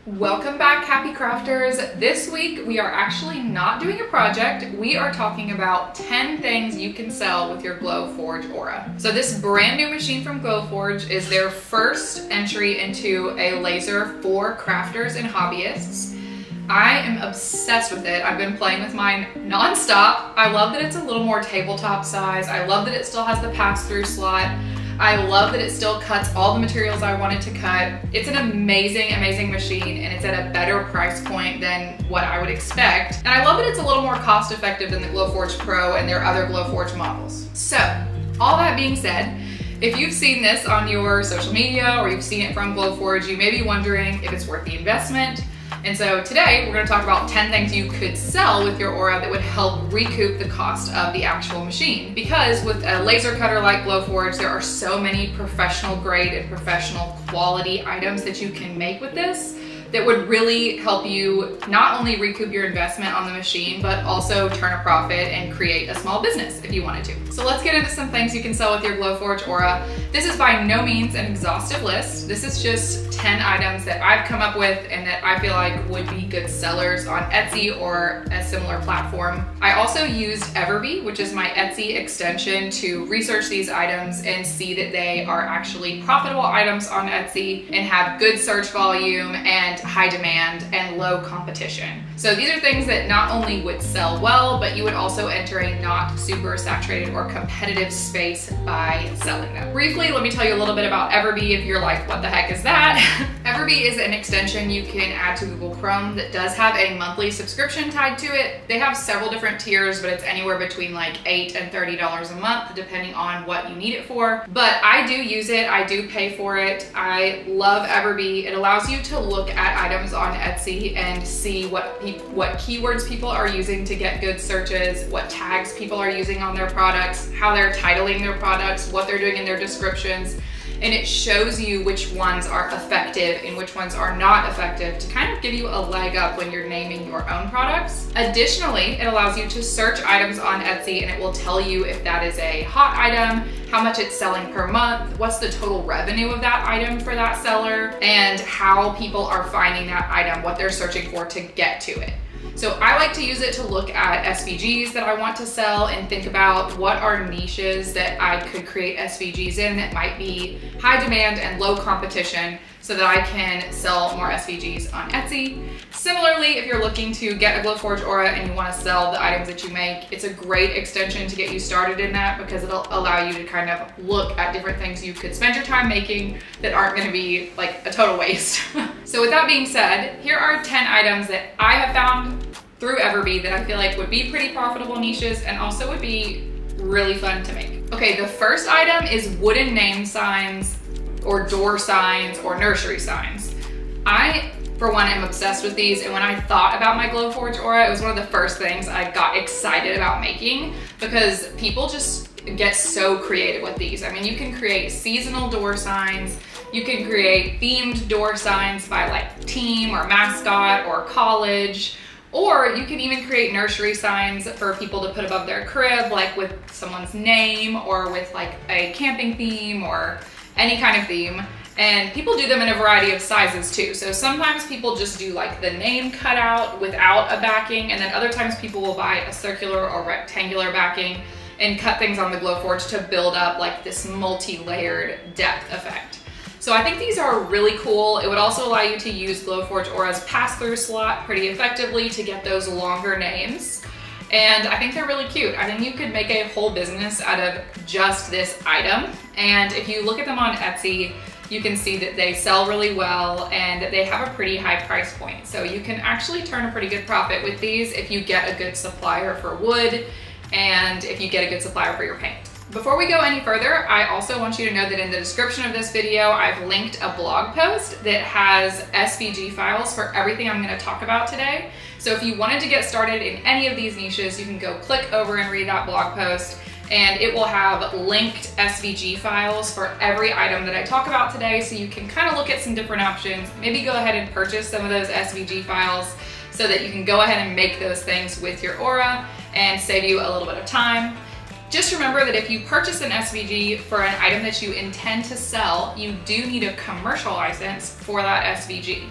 Welcome back, happy crafters. This week we are actually not doing a project. We are talking about 10 things you can sell with your Glowforge Aura. So this brand new machine from Glowforge is their first entry into a laser for crafters and hobbyists. I am obsessed with it. I've been playing with mine non-stop. I love that it's a little more tabletop size. I love that it still has the pass-through slot. I love that it still cuts all the materials I wanted to cut. It's an amazing, amazing machine, and it's at a better price point than what I would expect. And I love that it's a little more cost effective than the Glowforge Pro and their other Glowforge models. So, all that being said, if you've seen this on your social media or you've seen it from Glowforge, you may be wondering if it's worth the investment. And so today we're going to talk about 10 things you could sell with your Aura that would help recoup the cost of the actual machine. Because with a laser cutter like Glowforge, there are so many professional grade and professional quality items that you can make with this that would really help you not only recoup your investment on the machine, but also turn a profit and create a small business if you wanted to. So let's get into some things you can sell with your Glowforge Aura. This is by no means an exhaustive list. This is just 10 items that I've come up with and that I feel like would be good sellers on Etsy or a similar platform. I also used Everbee, which is my Etsy extension, to research these items and see that they are actually profitable items on Etsy and have good search volume and high demand and low competition. So these are things that not only would sell well, but you would also enter a not super saturated or competitive space by selling them. Briefly, let me tell you a little bit about Everbee if you're like, what the heck is that? Everbee is an extension you can add to Google Chrome that does have a monthly subscription tied to it. They have several different tiers, but it's anywhere between like $8 and $30 a month, depending on what you need it for. But I do use it, I do pay for it. I love Everbee. It allows you to look at items on Etsy and see what keywords people are using to get good searches, what tags people are using on their products, how they're titling their products, what they're doing in their descriptions. And it shows you which ones are effective and which ones are not effective to kind of give you a leg up when you're naming your own products. Additionally, it allows you to search items on Etsy and it will tell you if that is a hot item, how much it's selling per month, what's the total revenue of that item for that seller, and how people are finding that item, what they're searching for to get to it. So I like to use it to look at SVGs that I want to sell and think about what are niches that I could create SVGs in that might be high demand and low competition so that I can sell more SVGs on Etsy. Similarly, if you're looking to get a Glowforge Aura and you want to sell the items that you make, it's a great extension to get you started in that because it'll allow you to kind of look at different things you could spend your time making that aren't going to be like a total waste. So with that being said, here are 10 items that I have found through Everbee that I feel like would be pretty profitable niches and also would be really fun to make. Okay, the first item is wooden name signs or door signs or nursery signs. I, for one, am obsessed with these, and when I thought about my Glowforge Aura, it was one of the first things I got excited about making because people just get so creative with these. I mean, you can create seasonal door signs, you can create themed door signs by like team or mascot or college, or you can even create nursery signs for people to put above their crib, like with someone's name or with like a camping theme or any kind of theme. And people do them in a variety of sizes too. So sometimes people just do like the name cutout without a backing, and then other times people will buy a circular or rectangular backing and cut things on the Glowforge to build up like this multi-layered depth effect. So I think these are really cool. It would also allow you to use Glowforge Aura's pass-through slot pretty effectively to get those longer names. And I think they're really cute. I think you could make a whole business out of just this item. And if you look at them on Etsy, you can see that they sell really well and they have a pretty high price point. So you can actually turn a pretty good profit with these if you get a good supplier for wood and if you get a good supplier for your paint. Before we go any further, I also want you to know that in the description of this video, I've linked a blog post that has SVG files for everything I'm going to talk about today. So if you wanted to get started in any of these niches, you can go click over and read that blog post, and it will have linked SVG files for every item that I talk about today, so you can kind of look at some different options. Maybe go ahead and purchase some of those SVG files so that you can go ahead and make those things with your Aura and save you a little bit of time. Just remember that if you purchase an SVG for an item that you intend to sell, you do need a commercial license for that SVG.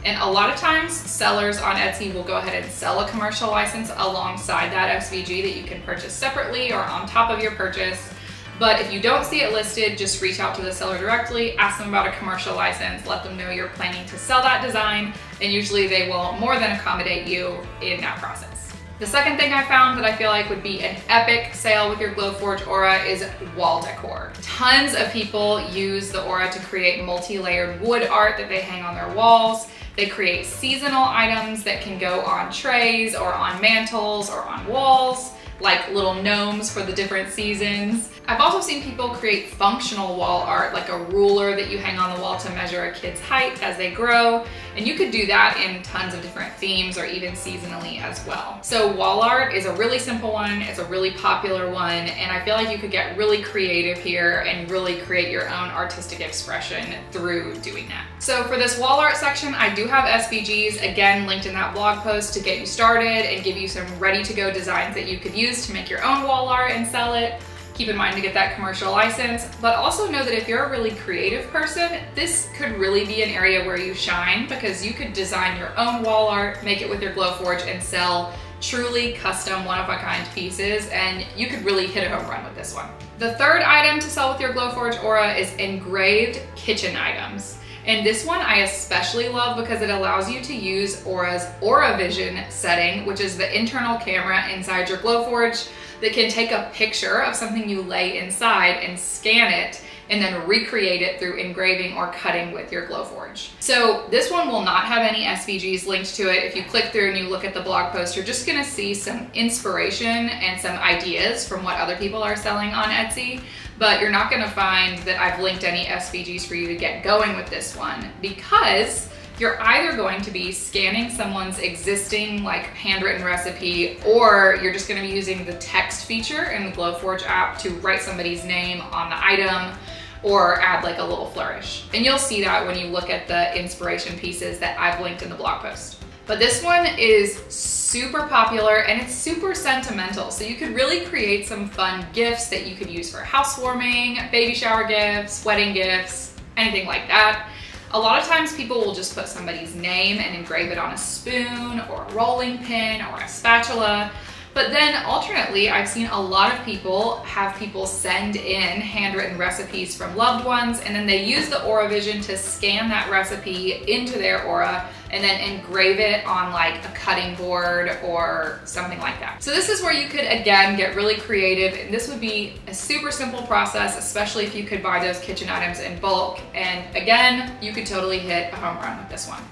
And a lot of times sellers on Etsy will go ahead and sell a commercial license alongside that SVG that you can purchase separately or on top of your purchase. But if you don't see it listed, just reach out to the seller directly, ask them about a commercial license, let them know you're planning to sell that design, and usually they will more than accommodate you in that process. The second thing I found that I feel like would be an epic sale with your Glowforge Aura is wall decor. Tons of people use the Aura to create multi-layered wood art that they hang on their walls. They create seasonal items that can go on trays or on mantles or on walls, like little gnomes for the different seasons. I've also seen people create functional wall art, like a ruler that you hang on the wall to measure a kid's height as they grow. And you could do that in tons of different themes or even seasonally as well. So wall art is a really simple one. It's a really popular one. And I feel like you could get really creative here and really create your own artistic expression through doing that. So for this wall art section, I do have SVGs, again, linked in that blog post to get you started and give you some ready to go designs that you could use to make your own wall art and sell it. Keep in mind to get that commercial license, but also know that if you're a really creative person, this could really be an area where you shine, because you could design your own wall art, make it with your Glowforge, and sell truly custom one-of-a-kind pieces, and you could really hit a home run with this one. The third item to sell with your Glowforge Aura is engraved kitchen items. And this one I especially love because it allows you to use Aura's Aura Vision setting, which is the internal camera inside your Glowforge that can take a picture of something you lay inside and scan it and then recreate it through engraving or cutting with your Glowforge. So this one will not have any SVGs linked to it. If you click through and you look at the blog post, you're just gonna see some inspiration and some ideas from what other people are selling on Etsy, but you're not gonna find that I've linked any SVGs for you to get going with this one, because you're either going to be scanning someone's existing like handwritten recipe, or you're just gonna be using the text feature in the Glowforge app to write somebody's name on the item or add like a little flourish. And you'll see that when you look at the inspiration pieces that I've linked in the blog post. But this one is super popular and it's super sentimental. So you could really create some fun gifts that you could use for housewarming, baby shower gifts, wedding gifts, anything like that. A lot of times people will just put somebody's name and engrave it on a spoon or a rolling pin or a spatula. But then alternately, I've seen a lot of people have people send in handwritten recipes from loved ones, and then they use the Aura Vision to scan that recipe into their Aura and then engrave it on like a cutting board or something like that. So this is where you could, again, get really creative, and this would be a super simple process, especially if you could buy those kitchen items in bulk. And again, you could totally hit a home run with this one.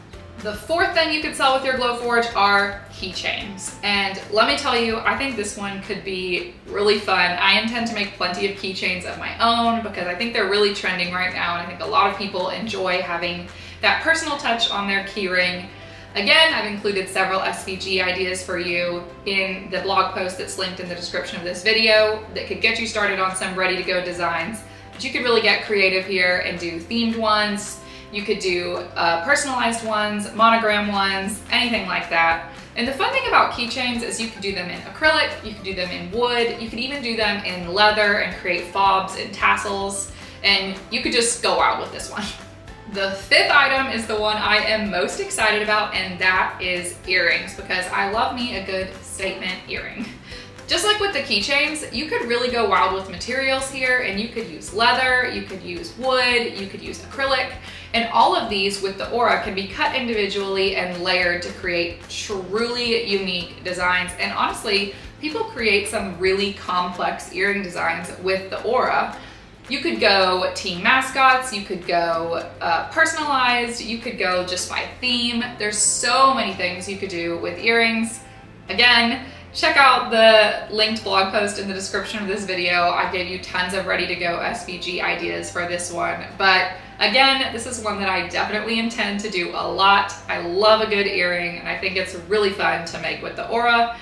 The fourth thing you could sell with your Glowforge are keychains. And let me tell you, I think this one could be really fun. I intend to make plenty of keychains of my own because I think they're really trending right now, and I think a lot of people enjoy having that personal touch on their keyring. Again, I've included several SVG ideas for you in the blog post that's linked in the description of this video that could get you started on some ready-to-go designs. But you could really get creative here and do themed ones. You could do personalized ones, monogram ones, anything like that. And the fun thing about keychains is you could do them in acrylic, you could do them in wood, you could even do them in leather and create fobs and tassels, and you could just go out with this one. The fifth item is the one I am most excited about, and that is earrings, because I love me a good statement earring. Just like with the keychains, you could really go wild with materials here, and you could use leather, you could use wood, you could use acrylic, and all of these with the Aura can be cut individually and layered to create truly unique designs. And honestly, people create some really complex earring designs with the Aura. You could go team mascots, you could go personalized, you could go just by theme. There's so many things you could do with earrings. Again, check out the linked blog post in the description of this video. I gave you tons of ready-to-go SVG ideas for this one. But again, this is one that I definitely intend to do a lot. I love a good earring, and I think it's really fun to make with the Aura.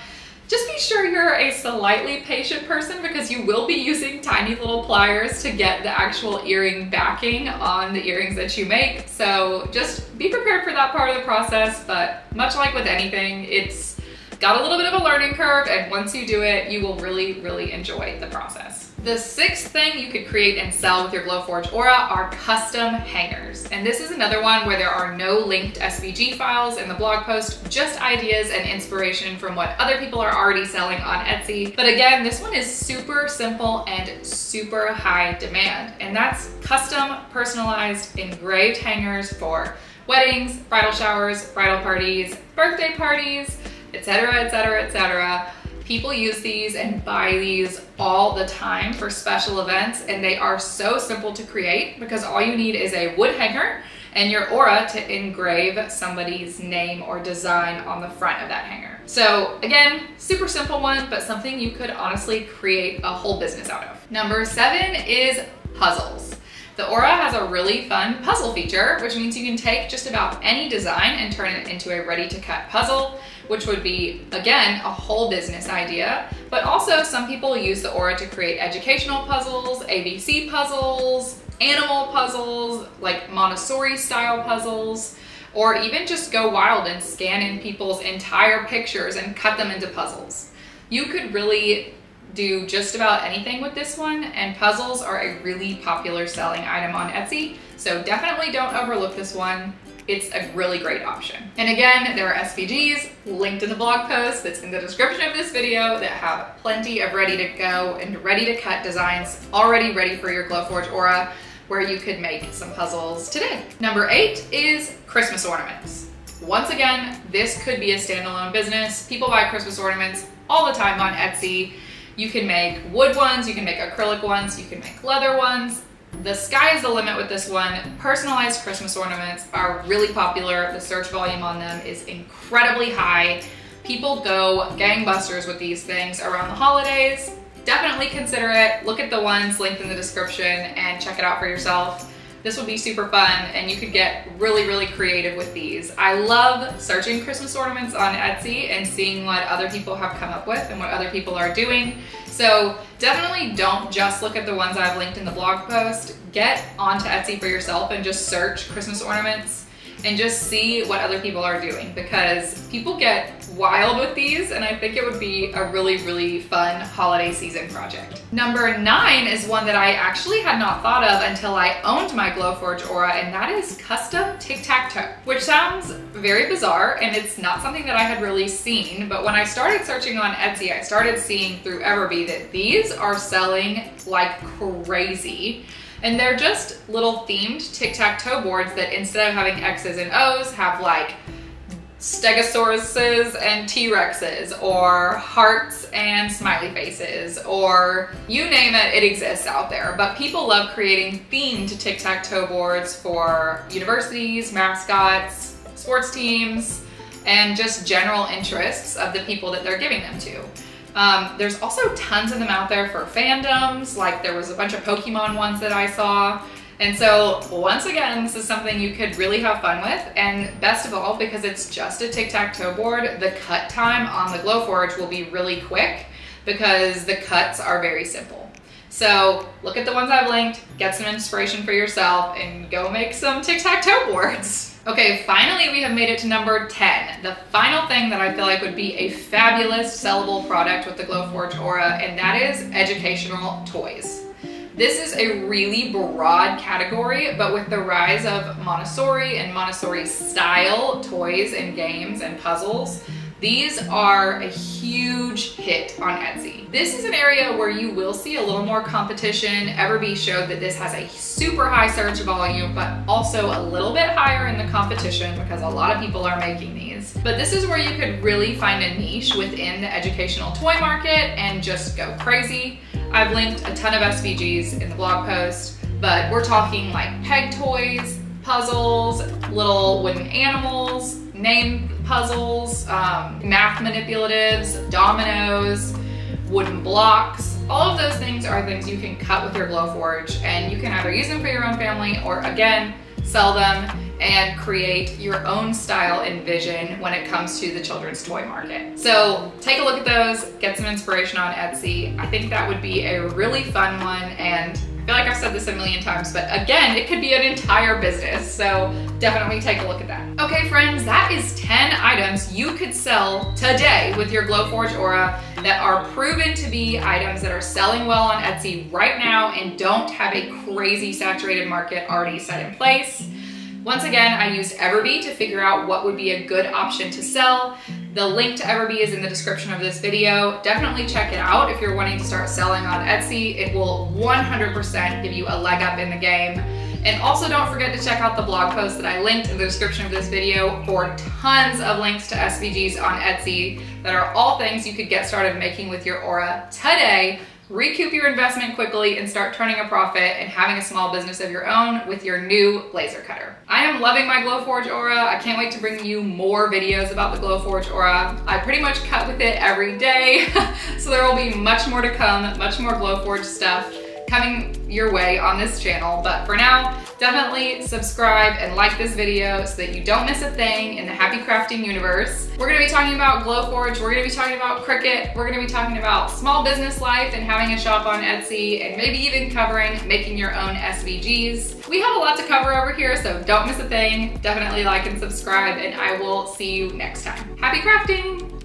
Just be sure you're a slightly patient person, because you will be using tiny little pliers to get the actual earring backing on the earrings that you make. So just be prepared for that part of the process. But much like with anything, it's got a little bit of a learning curve, and once you do it, you will really, really enjoy the process. The sixth thing you could create and sell with your Glowforge Aura are custom hangers. And this is another one where there are no linked SVG files in the blog post, just ideas and inspiration from what other people are already selling on Etsy. But again, this one is super simple and super high demand. And that's custom, personalized, engraved hangers for weddings, bridal showers, bridal parties, birthday parties, etc., etc., etc. People use these and buy these all the time for special events, and they are so simple to create because all you need is a wood hanger and your aura to engrave somebody's name or design on the front of that hanger. So again, super simple one, but something you could honestly create a whole business out of. Number 7 is puzzles. The Aura has a really fun puzzle feature, which means you can take just about any design and turn it into a ready-to-cut puzzle, which would be, again, a whole business idea. But also some people use the Aura to create educational puzzles, ABC puzzles, animal puzzles, like Montessori style puzzles, or even just go wild and scan in people's entire pictures and cut them into puzzles. You could really do just about anything with this one, and puzzles are a really popular selling item on Etsy, so definitely don't overlook this one. It's a really great option. And again, there are SVGs linked in the blog post that's in the description of this video that have plenty of ready to go and ready to cut designs already ready for your Glowforge Aura, where you could make some puzzles today. Number 8 is Christmas ornaments. Once again, this could be a standalone business. People buy Christmas ornaments all the time on Etsy. You can make wood ones, you can make acrylic ones, you can make leather ones. The sky is the limit with this one. Personalized Christmas ornaments are really popular. The search volume on them is incredibly high. People go gangbusters with these things around the holidays. Definitely consider it. Look at the ones linked in the description and check it out for yourself. This would be super fun, and you could get really, really creative with these. I love searching Christmas ornaments on Etsy and seeing what other people have come up with and what other people are doing. So definitely don't just look at the ones I've linked in the blog post. Get onto Etsy for yourself and just search Christmas ornaments and just see what other people are doing, because people get wild with these, and I think it would be a really, really fun holiday season project. Number 9 is one that I actually had not thought of until I owned my Glowforge Aura, and that is custom Tic Tac Toe, which sounds very bizarre, and it's not something that I had really seen, but when I started searching on Etsy, I started seeing through Everbee that these are selling like crazy. And they're just little themed tic-tac-toe boards that instead of having X's and O's have like stegosauruses and T-Rexes, or hearts and smiley faces, or you name it, it exists out there. But people love creating themed tic-tac-toe boards for universities, mascots, sports teams, and just general interests of the people that they're giving them to. There's also tons of them out there for fandoms, like there was a bunch of Pokemon ones that I saw. And so once again, this is something you could really have fun with, and best of all, because it's just a tic-tac-toe board, the cut time on the Glowforge will be really quick because the cuts are very simple. So look at the ones I've linked, get some inspiration for yourself, and go make some tic-tac-toe boards. Okay, finally we have made it to number 10. The final thing that I feel like would be a fabulous sellable product with the Glowforge Aura, and that is educational toys. This is a really broad category, but with the rise of Montessori and Montessori style toys and games and puzzles, these are a huge hit on Etsy. This is an area where you will see a little more competition. Everbee showed that this has a super high search volume, but also a little bit higher in the competition because a lot of people are making these. But this is where you could really find a niche within the educational toy market and just go crazy. I've linked a ton of SVGs in the blog post, but we're talking like peg toys, puzzles, little wooden animals, name puzzles, math manipulatives, dominoes, wooden blocks. All of those things are things you can cut with your Glowforge, and you can either use them for your own family or, again, sell them and create your own style and vision when it comes to the children's toy market. So take a look at those, get some inspiration on Etsy. I think that would be a really fun one, and I feel like I've said this a million times, but again, it could be an entire business, so definitely take a look at that. Okay friends, that is 10 items you could sell today with your Glowforge Aura that are proven to be items that are selling well on Etsy right now and don't have a crazy saturated market already set in place. Once again, I used Everbee to figure out what would be a good option to sell. The link to Everbee is in the description of this video. Definitely check it out if you're wanting to start selling on Etsy. It will 100% give you a leg up in the game. And also don't forget to check out the blog post that I linked in the description of this video for tons of links to SVGs on Etsy that are all things you could get started making with your Aura today, recoup your investment quickly, and start turning a profit and having a small business of your own with your new laser cutter. I am loving my Glowforge Aura. I can't wait to bring you more videos about the Glowforge Aura. I pretty much cut with it every day, so there will be much more to come, much more Glowforge stuff coming your way on this channel. But for now, definitely subscribe and like this video so that you don't miss a thing in the happy crafting universe. We're gonna be talking about Glowforge, we're gonna be talking about Cricut, we're gonna be talking about small business life and having a shop on Etsy, and maybe even covering making your own SVGs. We have a lot to cover over here, so don't miss a thing. Definitely like and subscribe, and I will see you next time. Happy crafting!